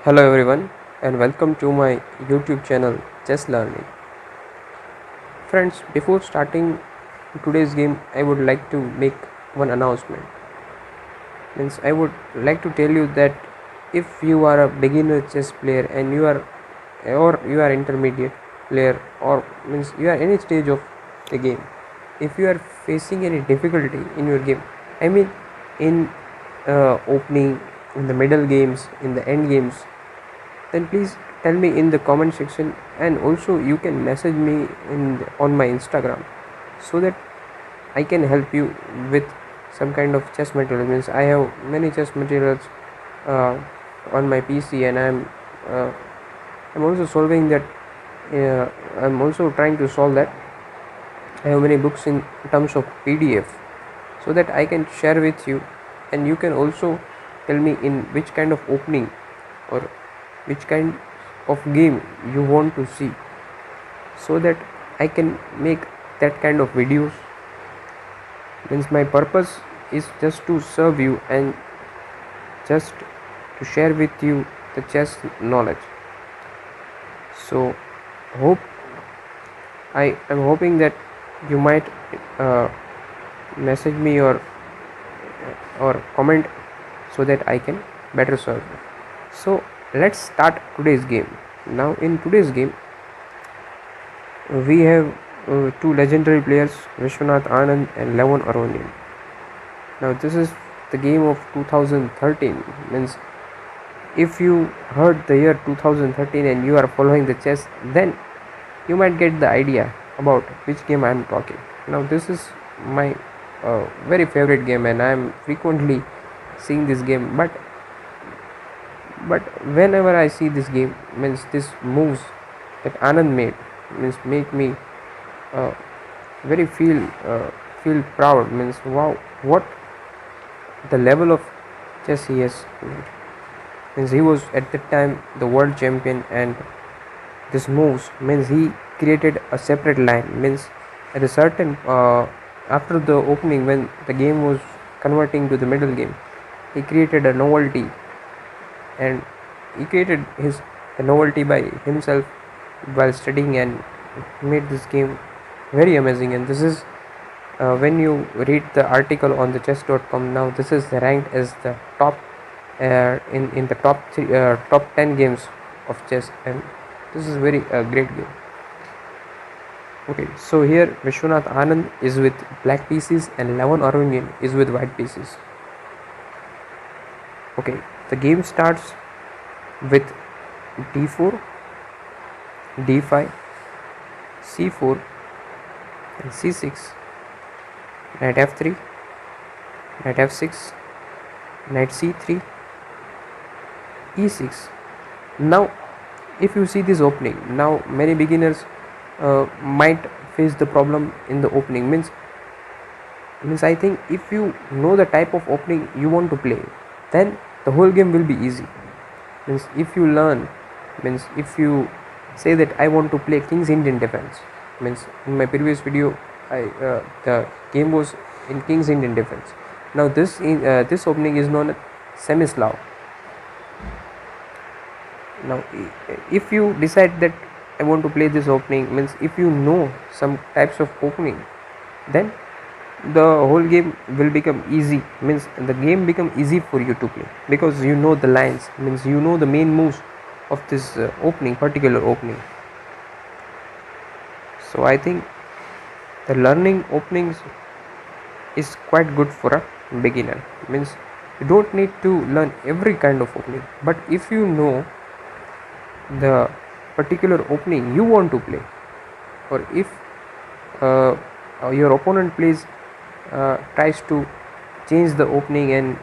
Hello everyone and welcome to my YouTube channel Chess Learning. Friends, before starting today's game, I would like to make one announcement. Means I would like to tell you that if you are a beginner chess player and you are intermediate player or means you are any stage of the game, if you are facing any difficulty in your game, I mean in opening, in the middle games, in the end games, then please tell me in the comment section, and also you can message me on my Instagram so that I can help you with some kind of chess material. Means I have many chess materials uh, on my PC, and uh, I'm also solving that. I'm also trying to solve that. I have many books in terms of PDF so that I can share with you, and you can also tell me in which kind of opening or which kind of game you want to see, so that I can make that kind of videos. Means my purpose is just to serve you and just to share with you the chess knowledge. So hope I am hoping that you might uh, message me or comment so that I can better serve you. So let's start today's game. Now in today's game we have two legendary players, Vishwanath Anand and Levon Aronian. Now this is the game of 2013. Means if you heard the year 2013 and you are following the chess, then you might get the idea about which game I am talking. Now this is my very favorite game, and I am frequently seeing this game. But whenever I see this game, means this moves that Anand made, means make me uh, very feel proud. Means wow, what the level of chess he has made. Means he was at that time the world champion, and this moves means he created a separate line. Means at a certain after the opening, when the game was converting to the middle game, he created a novelty, and he created his the novelty by himself while studying, and made this game very amazing. And this is when you read the article on the chess.com, now this is ranked as the top in the top 10 games of chess, and this is very great game. Okay, so here Vishwanath Anand is with black pieces and Levon Aronian is with white pieces. Okay, the game starts with d4, d5, c4 and c6, knight f3, knight f6, knight c3, e6. Now if you see this opening, now many beginners might face the problem in the opening. Means I think if you know the type of opening you want to play, then the whole game will be easy. Means if you learn, means if you say that I want to play King's Indian defense, means in my previous video the game was in King's Indian defense. Now this opening is known as Semislav. Now if you decide that I want to play this opening, means if you know some types of opening, then the whole game will become easy. Means the game become easy for you to play because you know the lines, means you know the main moves of this particular opening. So I think the learning openings is quite good for a beginner. Means you don't need to learn every kind of opening, but if you know the particular opening you want to play, or if your opponent tries to change the opening and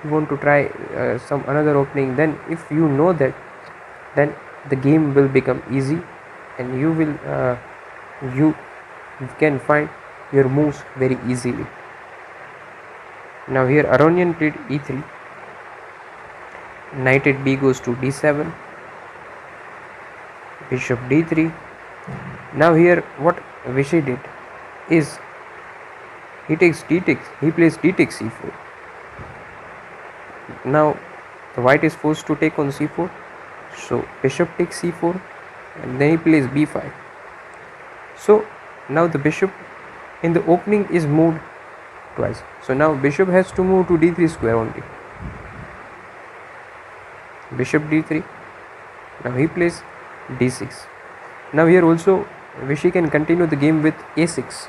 you want to try some another opening, then if you know that, then the game will become easy, and you can find your moves very easily. Now here Aronian played e3, knight at b goes to d7, bishop d3. Now here what Vishay did is he plays d takes c4. Now the white is forced to take on c4, So bishop takes c4, and then he plays b5. So now the bishop in the opening is moved twice. So now bishop has to move to d3 square only. Bishop d3. Now he plays d6. Now here also Vishy can continue the game with a6,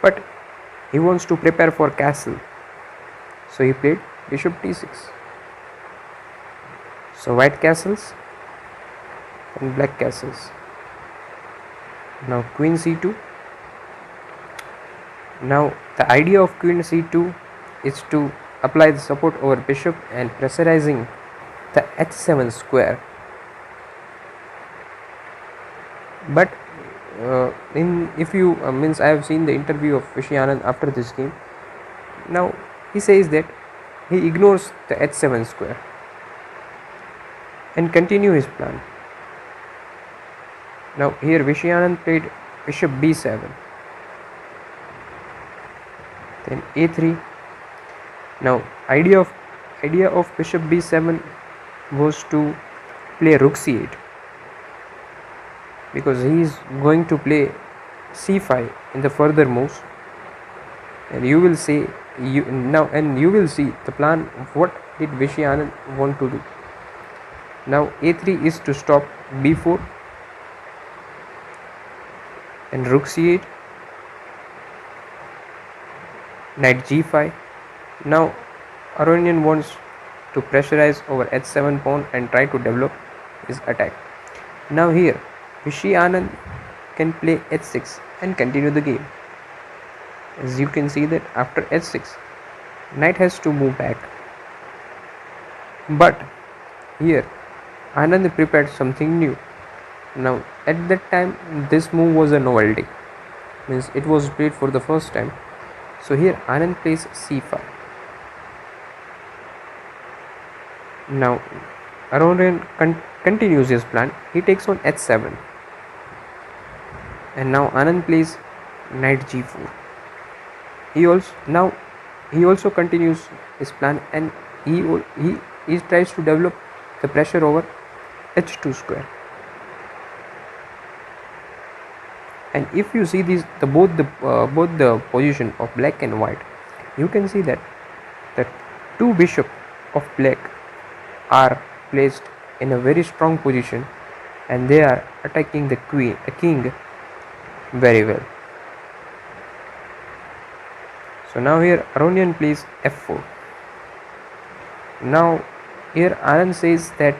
but he wants to prepare for castle, so he played bishop d6. So white castles and black castles. Now queen c2. Now the idea of queen c2 is to apply the support over bishop and pressurizing the h7 square. But if you means I have seen the interview of Vishy Anand after this game. Now he says that he ignores the h7 square and continue his plan. Now here Vishy Anand played bishop b7, then a3. Now idea of bishop b7 was to play rook c8, because he is going to play c5 in the further moves, and you will see the plan of what did Vishy Anand want to do. Now a3 is to stop b4 and rook c8, knight g5. Now Aronian wants to pressurize over h7 pawn and try to develop his attack. Now here Vishy Anand can play h6 and continue the game. As you can see that after h6, knight has to move back. But here Anand prepared something new. Now at that time this move was a novelty, means it was played for the first time. So here Anand plays c5. Now Aronian continues his plan. He takes on h7, and now Anand plays knight g4. He also continues his plan, and he tries to develop the pressure over h2 square. And if you see both the position of black and white, you can see that the two bishop of black are placed in a very strong position, and they are attacking the king very well. So now here Aronian plays f4. Now here Anand says that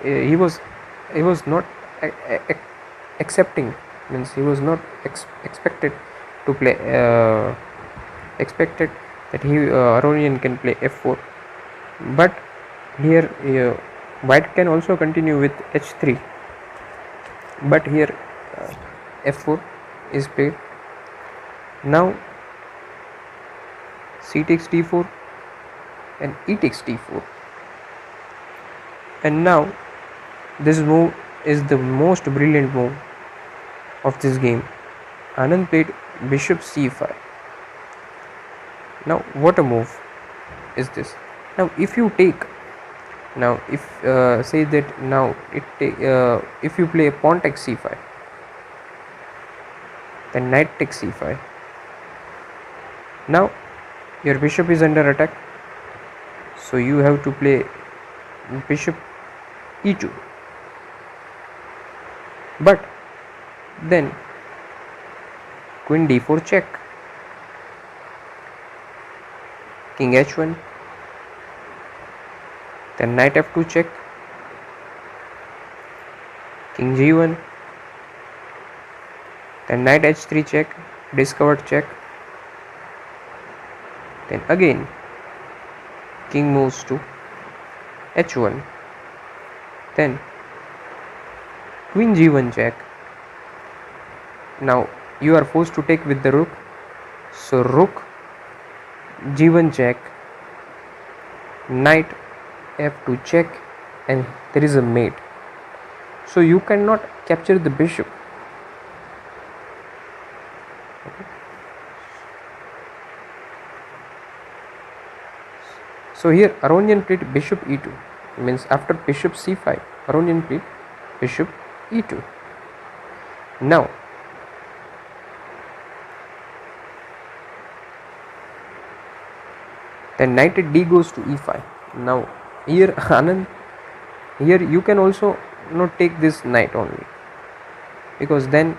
he was not accepting, means he was not expected to play expected that Aronian can play f4, but here white can also continue with h3, but here f4 is played. Now c takes d4 and e takes d4, and now this move is the most brilliant move of this game. Anand played bishop c5. Now what a move is this. Now if you take, now if say that now if you play pawn takes c5, then knight takes c5. Now your bishop is under attack, so you have to play bishop e2. But then queen d4 check, king h1, then knight f2 check, king g1, then knight h3 check, discovered check, then again king moves to h1, then queen g1 check. Now you are forced to take with the rook, so rook g1 check, knight f2 check, and there is a mate, so you cannot capture the bishop. Okay. So here Aronian played bishop e2, means after bishop c5 Aronian played bishop e2. Now then knight at d goes to e5. Now here Anand, here you can also not take this knight only, because then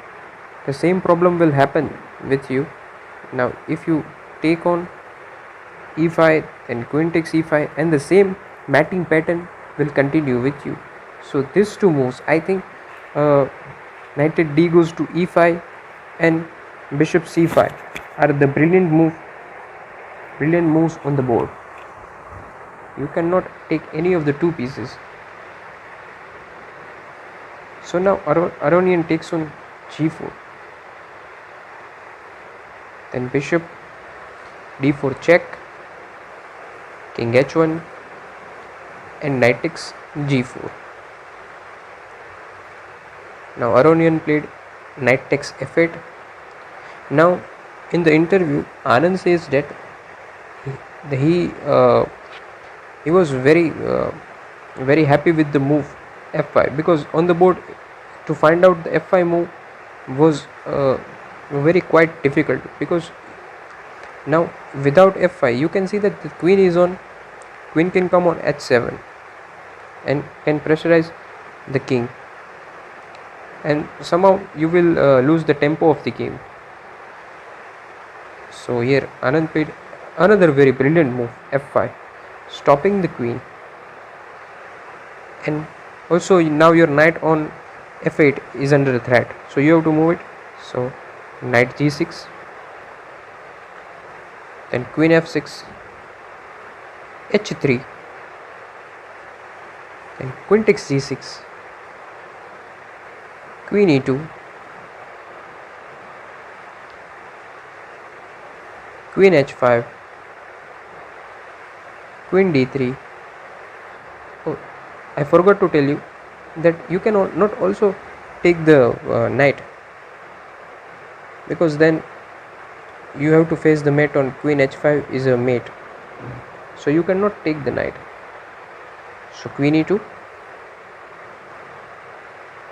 the same problem will happen with you. Now if you take on e5, then queen takes e5, and the same matting pattern will continue with you. So these two moves, I think, knight at d goes to e5 and bishop c5 are the brilliant moves on the board. You cannot take any of the two pieces. So now Aronian takes on g4, then bishop d4 check, king h1, and knight takes g4. Now Aronian played knight takes f8. Now in the interview Anand says that he was very happy with the move f5, because on the board to find out the f5 move was very quite difficult, because now without f5 you can see that the queen can come on h7 and can pressurize the king, and somehow you will lose the tempo of the game. So here Anand played another very brilliant move f5, stopping the queen, and also now your knight on f8 is under threat, so you have to move it. So knight g6, then queen f6, h3, then queen takes g6, queen e2, queen h5, queen d3. Oh, I forgot to tell you that you can not also take the knight, because then you have to face the mate on queen h5 is a mate, so you cannot take the knight. So queen e2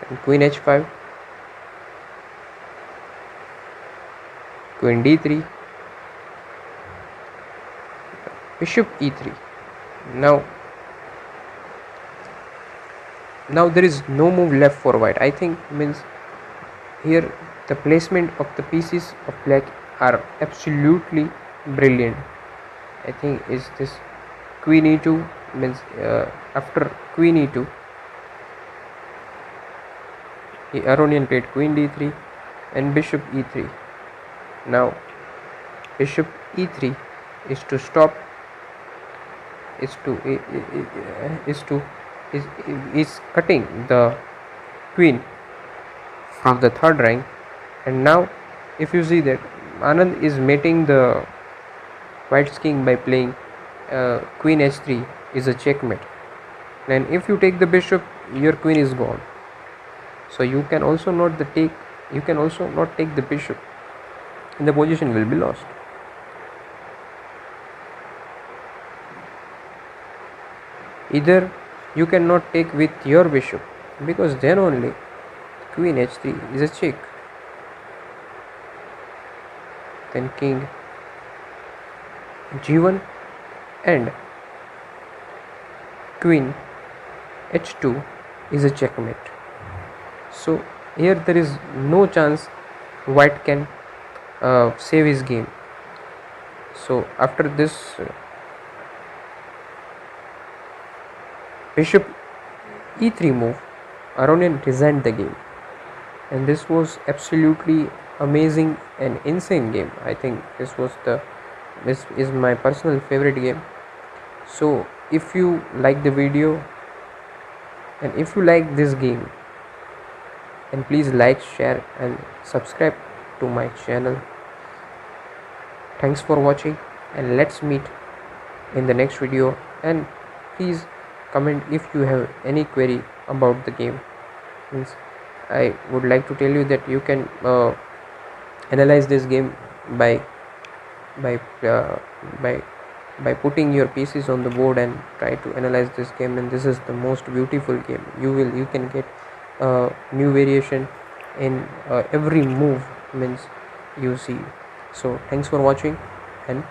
and queen h5, queen d3, bishop e3. Now there is no move left for white. I think means here the placement of the pieces of black are absolutely brilliant. I think is this queen e2, means after queen e2 the Aronian played queen d3 and bishop e3. Now bishop e3 is to stop, is cutting the queen from the third rank. And now if you see that Anand is mating the white's king by playing queen h3 is a checkmate, and if you take the bishop your queen is gone, so you can also not take the bishop and the position will be lost. Either you cannot take with your bishop, because then only queen h3 is a check, then king g1 and queen h2 is a checkmate. So here there is no chance white can save his game. So after this bishop e3 move, Aronian resigned the game, and this was absolutely amazing and insane game. I think this is my personal favorite game. So if you like the video and if you like this game, then please like, share and subscribe to my channel. Thanks for watching, and let's meet in the next video. And please comment if you have any query about the game. Means I would like to tell you that you can analyze this game by by putting your pieces on the board and try to analyze this game. And this is the most beautiful game. You can get new variation in every move means you see. So thanks for watching, and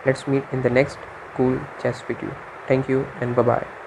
let's meet in the next cool chess video. Thank you and bye bye.